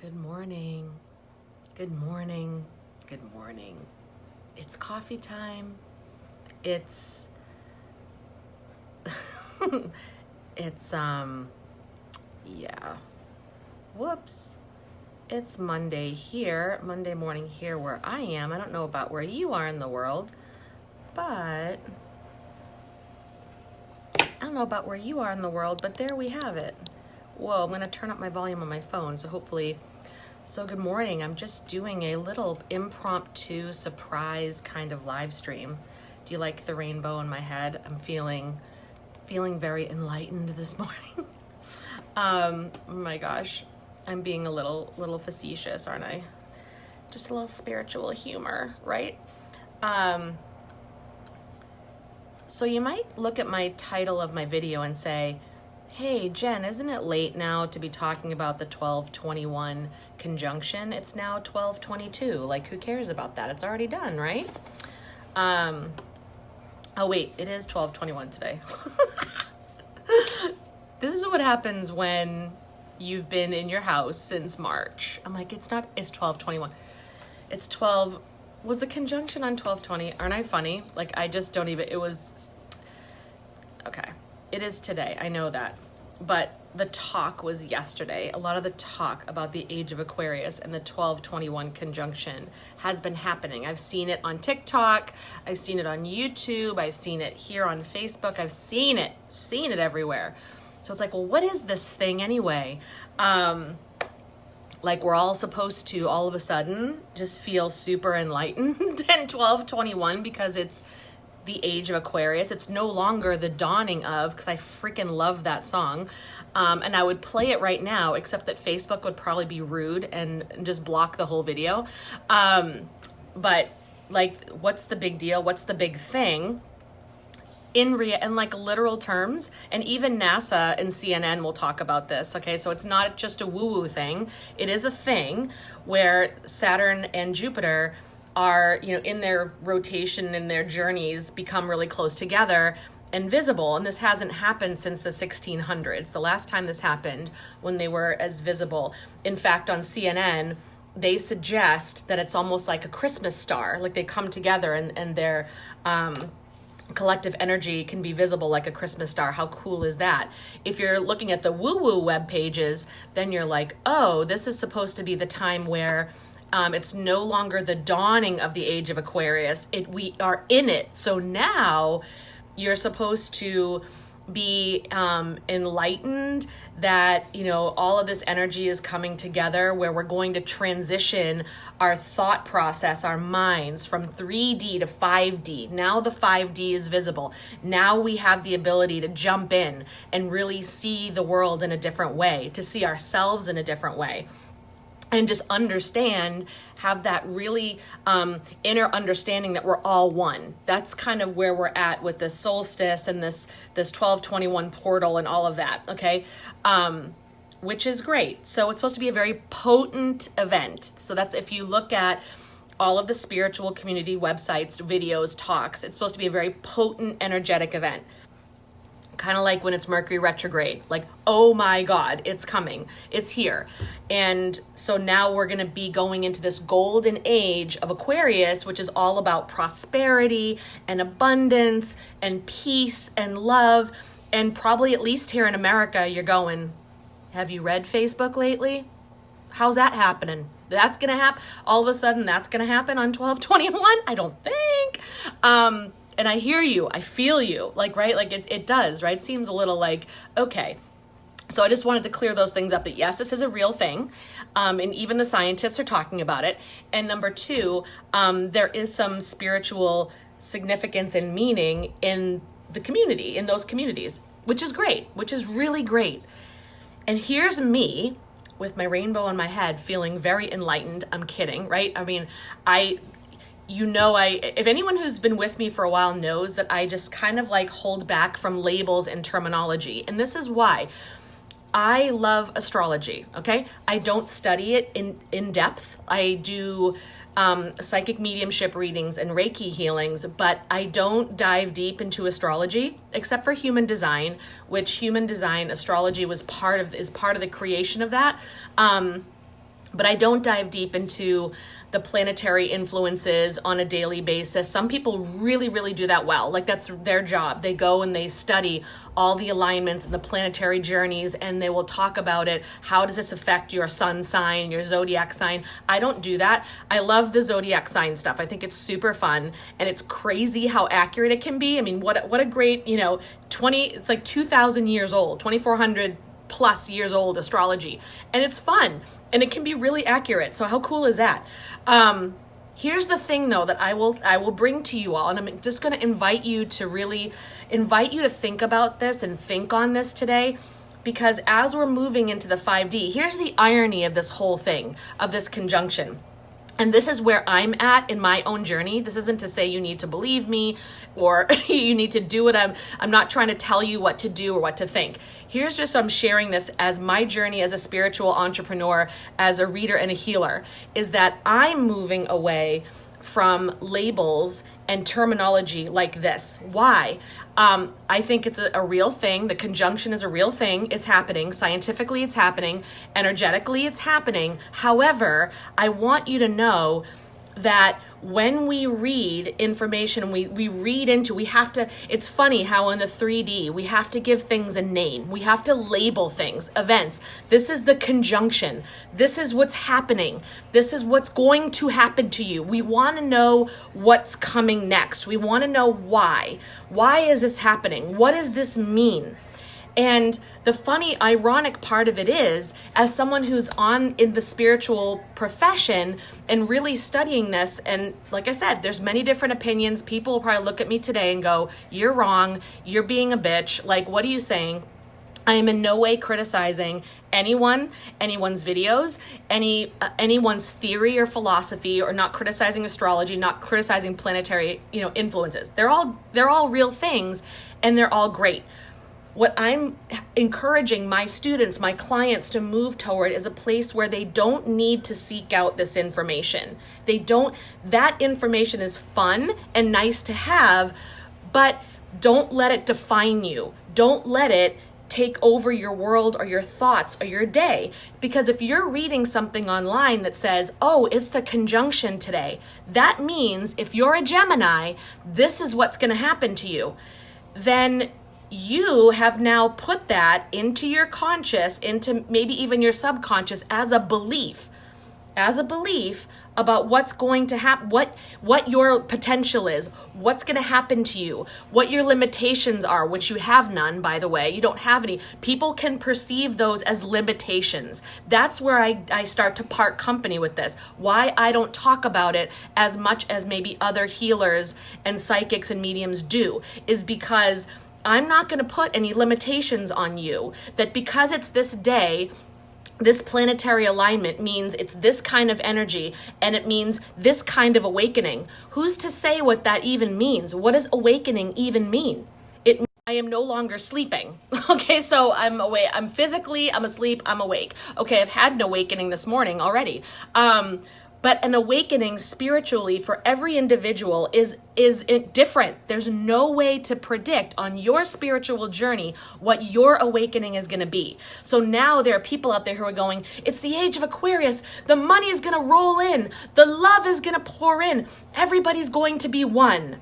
Good morning. Good morning. Good morning. It's coffee time. It's yeah. Whoops. It's Monday morning here where I am. I don't know about where you are in the world, but there we have it. Whoa, I'm going to turn up my volume on my phone, so good morning. I'm just doing a little impromptu surprise kind of live stream. Do you like the rainbow in my head? I'm feeling very enlightened this morning. Oh my gosh, I'm being a little facetious, aren't I? Just a little spiritual humor, right? So you might look at my title of my video and say, hey, Jen, isn't it late now to be talking about the 12/21 conjunction? It's now 12/22. Like, who cares about that? It's already done, right? Oh, wait, it is 12/21 today. This is what happens when you've been in your house since March. I'm like, it's 12/21. It's 12. Was the conjunction on 12/20? Aren't I funny? Like, I just don't even, okay. It is today, I know that. But the talk was yesterday. A lot of the talk about the Age of Aquarius and the 12/21 conjunction has been happening. I've seen it on TikTok. I've seen it on YouTube. I've seen it here on Facebook. I've seen it everywhere. So it's like, well, what is this thing anyway? Like, we're all supposed to all of a sudden just feel super enlightened in 12/21 because it's the Age of Aquarius. It's no longer the dawning of, because I freaking love that song. And I would play it right now, except that Facebook would probably be rude and just block the whole video. But like, what's the big deal? What's the big thing? In like literal terms, and even NASA and CNN will talk about this, okay? So it's not just a woo-woo thing. It is a thing where Saturn and Jupiter are, in their rotation and their journeys become really close together and visible. And this hasn't happened since the 1600s. The last time this happened, when they were as visible. In fact, on CNN, they suggest that it's almost like a Christmas star, like they come together and they're, collective energy can be visible like a Christmas star. How cool is that? If you're looking at the woo-woo web pages, then you're like, oh, this is supposed to be the time where it's no longer the dawning of the Age of Aquarius. We are in it. So now you're supposed to be enlightened that, all of this energy is coming together, where we're going to transition our thought process, our minds, from 3D to 5D. Now the 5D is visible. Now we have the ability to jump in and really see the world in a different way, to see ourselves in a different way. And just have that really inner understanding that we're all one. That's kind of where we're at with this solstice and this 12/21 portal and all of that, okay? Which is great. So it's supposed to be a very potent event. So that's, if you look at all of the spiritual community websites, videos, talks, it's supposed to be a very potent, energetic event. Kind of like when it's Mercury retrograde, like, oh my God, it's coming, it's here. And so now we're going to be going into this golden age of Aquarius, which is all about prosperity and abundance and peace and love. And probably, at least here in America, you're going, have you read Facebook lately? How's that happening? That's going to happen. All of a sudden, that's going to happen on 12/21? I don't think. And I hear you, I feel you, like, right? Like it does, right? It seems a little like, okay. So I just wanted to clear those things up, that yes, this is a real thing. And even the scientists are talking about it. And number two, there is some spiritual significance and meaning in the community, in those communities, which is great, which is really great. And here's me with my rainbow on my head, feeling very enlightened. I'm kidding, right? I mean, if anyone who's been with me for a while knows that I just kind of like hold back from labels and terminology. And this is why. I love astrology, okay? I don't study it in depth. I do psychic mediumship readings and Reiki healings, but I don't dive deep into astrology, except for human design, which human design astrology is part of the creation of that. But I don't dive deep into the planetary influences on a daily basis. Some people really, really do that well. Like that's their job. They go and they study all the alignments and the planetary journeys, and they will talk about it. How does this affect your sun sign, your zodiac sign? I don't do that. I love the zodiac sign stuff. I think it's super fun, and it's crazy how accurate it can be. I mean, what a great, it's like 2,000 years old, 2,400 plus years old astrology, and it's fun and it can be really accurate. So how cool is that? Here's the thing though that I will bring to you all, and I'm just going to invite you to think about this and think on this today, because as we're moving into the 5D, here's the irony of this whole thing, of this conjunction. And this is where I'm at in my own journey. This isn't to say you need to believe me or you need to do it. I'm not trying to tell you what to do or what to think. Here's just, I'm sharing this as my journey as a spiritual entrepreneur, as a reader and a healer, is that I'm moving away from labels and terminology like this. Why? I think it's a real thing. The conjunction is a real thing. It's happening. Scientifically, it's happening. Energetically, it's happening. However, I want you to know that when we read information, we read into, we have to, it's funny how in the 3D, we have to give things a name. We have to label things, events. This is the conjunction. This is what's happening. This is what's going to happen to you. We want to know what's coming next. We want to know why. Why is this happening? What does this mean? And the funny, ironic part of it is, as someone who's in the spiritual profession and really studying this, and like I said, there's many different opinions. People will probably look at me today and go, you're wrong, you're being a bitch. Like, what are you saying? I am in no way criticizing anyone's videos, anyone's theory or philosophy, or not criticizing astrology, not criticizing planetary, influences. They're all real things, and they're all great. What I'm encouraging my students, my clients to move toward is a place where they don't need to seek out this information. That information is fun and nice to have, but don't let it define you. Don't let it take over your world or your thoughts or your day. Because if you're reading something online that says, oh, it's the conjunction today, that means if you're a Gemini, this is what's going to happen to you. Then you have now put that into your conscious, into maybe even your subconscious as a belief about what's going to happen, what your potential is, what's going to happen to you, what your limitations are, which you have none, by the way. You don't have any. People can perceive those as limitations. That's where I start to part company with this. Why I don't talk about it as much as maybe other healers and psychics and mediums do is because I'm not going to put any limitations on you, that because it's this day, this planetary alignment means it's this kind of energy and it means this kind of awakening. Who's to say what that even means? What does awakening even mean? I am no longer sleeping. Okay, so I'm awake. I'm asleep, I'm awake. Okay, I've had an awakening this morning already. But an awakening spiritually for every individual is different. There's no way to predict on your spiritual journey what your awakening is going to be. So now there are people out there who are going, it's the age of Aquarius. The money is going to roll in. The love is going to pour in. Everybody's going to be one.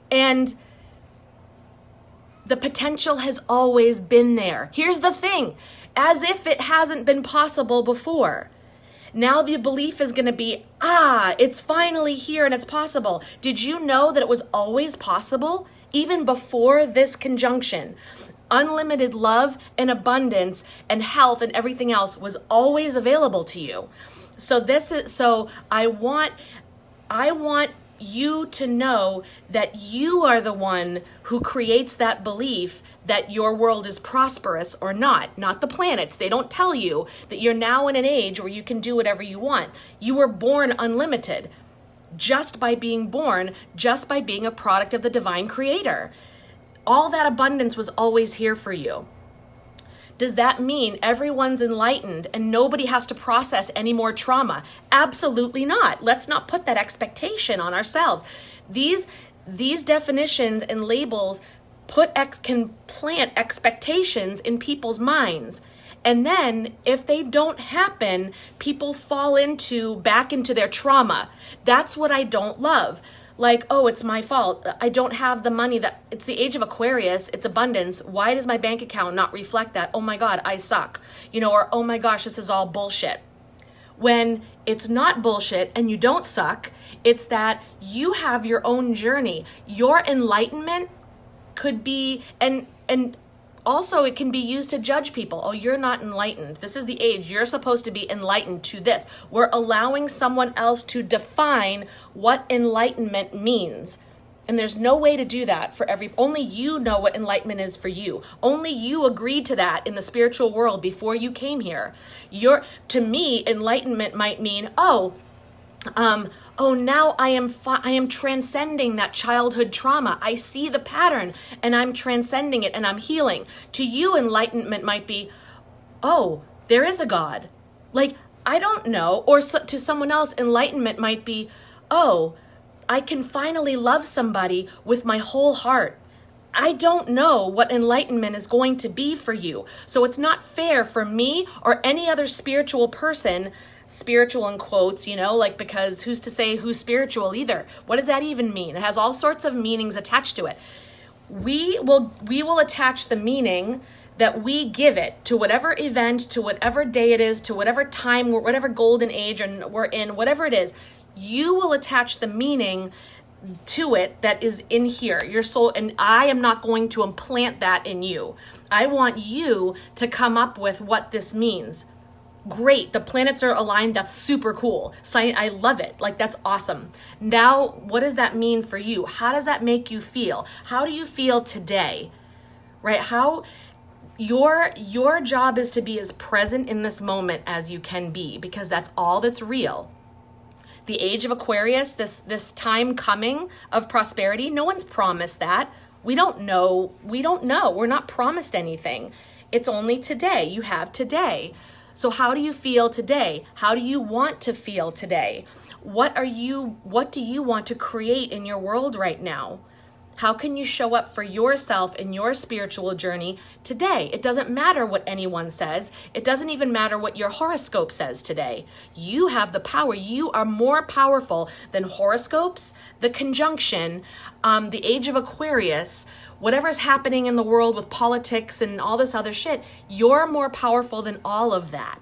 And the potential has always been there. Here's the thing, as if it hasn't been possible before. Now the belief is going to be, it's finally here and it's possible. Did you know that it was always possible? Even before this conjunction, unlimited love and abundance and health and everything else was always available to you. So I want you to know that you are the one who creates that belief that your world is prosperous or not the planets. They don't tell you that you're now in an age where you can do whatever you want. You were born unlimited just by being born, just by being a product of the divine creator. All that abundance was always here for you. Does that mean everyone's enlightened and nobody has to process any more trauma? Absolutely not. Let's not put that expectation on ourselves. These definitions and labels can plant expectations in people's minds. And then if they don't happen, people fall back into their trauma. That's what I don't love. Like, oh, it's my fault. I don't have the money it's the age of Aquarius. It's abundance. Why does my bank account not reflect that? Oh my God, I suck. Or, oh my gosh, this is all bullshit. When it's not bullshit and you don't suck, it's that you have your own journey. Your enlightenment could be, and also it can be used to judge people. Oh, you're not enlightened. This is the age. You're supposed to be enlightened to this. We're allowing someone else to define what enlightenment means. And there's no way to do that for only you know what enlightenment is for you. Only you agreed to that in the spiritual world before you came here. To me, enlightenment might mean, now I am transcending that childhood trauma. I see the pattern and I'm transcending it and I'm healing. To you, enlightenment might be, oh, there is a God. Like, I don't know. Or to someone else, enlightenment might be, oh, I can finally love somebody with my whole heart. I don't know what enlightenment is going to be for you. So it's not fair for me or any other spiritual person, spiritual in quotes, because who's to say who's spiritual either? What does that even mean? It has all sorts of meanings attached to it. We will attach the meaning that we give it to whatever event, to whatever day it is, to whatever time, whatever golden age we're in, whatever it is. You will attach the meaning to it that is in here, your soul, and I am not going to implant that in you. I want you to come up with what this means. Great, the planets are aligned, that's super cool. I love it, that's awesome. Now, what does that mean for you? How does that make you feel? How do you feel today? Right? How your job is to be as present in this moment as you can be, because that's all that's real. The age of Aquarius, this time coming of prosperity, no one's promised that. We don't know. We're not promised anything. It's only today. You have today. So how do you feel today? How do you want to feel today? What do you want to create in your world right now? How can you show up for yourself in your spiritual journey today? It doesn't matter what anyone says. It doesn't even matter what your horoscope says today. You have the power. You are more powerful than horoscopes, the conjunction, the age of Aquarius, whatever's happening in the world with politics and all this other shit. You're more powerful than all of that.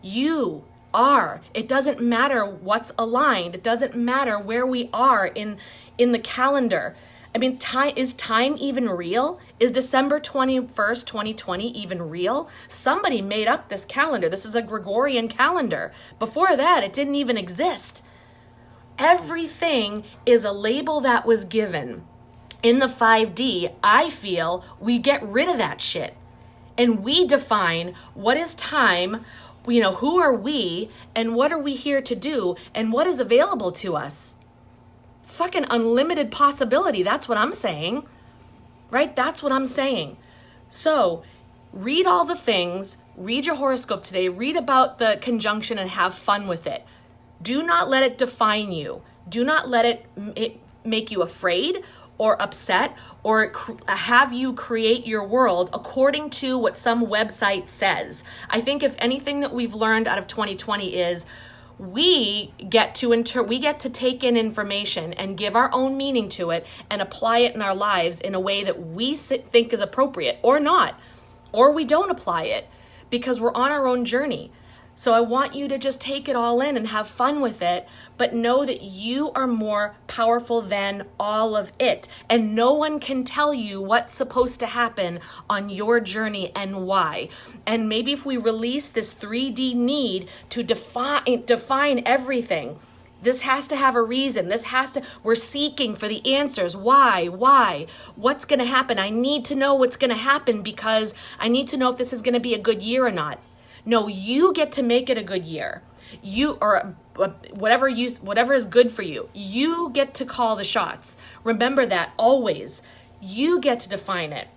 You are. It doesn't matter what's aligned. It doesn't matter where we are in the calendar. I mean, is time even real? Is December 21st, 2020 even real? Somebody made up this calendar. This is a Gregorian calendar. Before that, it didn't even exist. Everything is a label that was given. In the 5D, I feel we get rid of that shit. And we define what is time, who are we, and what are we here to do, and what is available to us. Fucking unlimited possibility. That's what I'm saying, right? That's what I'm saying. So read all the things, read your horoscope today, read about the conjunction and have fun with it. Do not let it define you. Do not let it make you afraid or upset or have you create your world according to what some website says. I think if anything that we've learned out of 2020 is we get to take in information and give our own meaning to it and apply it in our lives in a way that we think is appropriate or not, or we don't apply it because we're on our own journey. So I want you to just take it all in and have fun with it, but know that you are more powerful than all of it. And no one can tell you what's supposed to happen on your journey and why. And maybe if we release this 3D need to define everything, this has to have a reason. We're seeking for the answers. Why? What's going to happen? I need to know what's going to happen because I need to know if this is going to be a good year or not. No, you get to make it a good year. Whatever is good for you. You get to call the shots. Remember that always. You get to define it.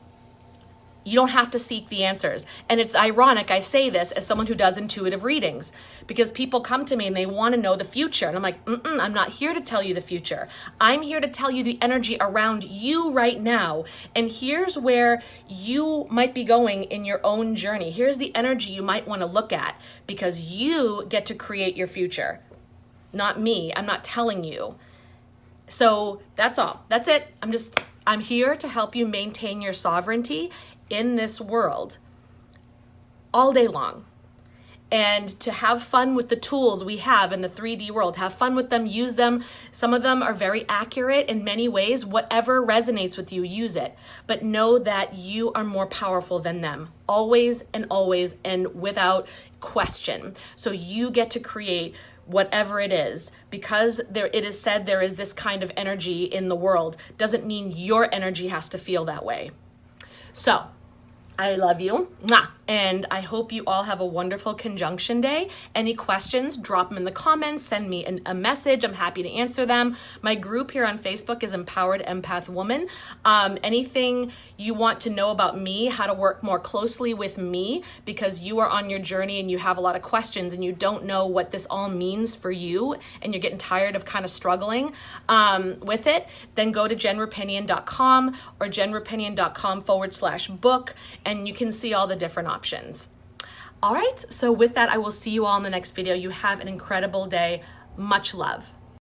You don't have to seek the answers. And it's ironic, I say this as someone who does intuitive readings, because people come to me and they want to know the future. And I'm like, I'm not here to tell you the future. I'm here to tell you the energy around you right now. And here's where you might be going in your own journey. Here's the energy you might want to look at, because you get to create your future, not me. I'm not telling you. So that's all. That's it. I'm here to help you maintain your sovereignty in this world all day long, and to have fun with the tools we have in the 3D world. Have fun with them, use them. Some of them are very accurate in many ways. Whatever resonates with you, use it. But know that you are more powerful than them, always and without question. So you get to create whatever it is, because it is said there is this kind of energy in the world. Doesn't mean your energy has to feel that way. So I love you. Mwah. And I hope you all have a wonderful conjunction day. Any questions, drop them in the comments, send me a message. I'm happy to answer them. My group here on Facebook is Empowered Empath Woman. Anything you want to know about me, how to work more closely with me, because you are on your journey and you have a lot of questions and you don't know what this all means for you and you're getting tired of kind of struggling with it, then go to jenrapinion.com or jenrapinion.com/book, and you can see all the different options. All right, so with that, I will see you all in the next video. You have an incredible day. Much love.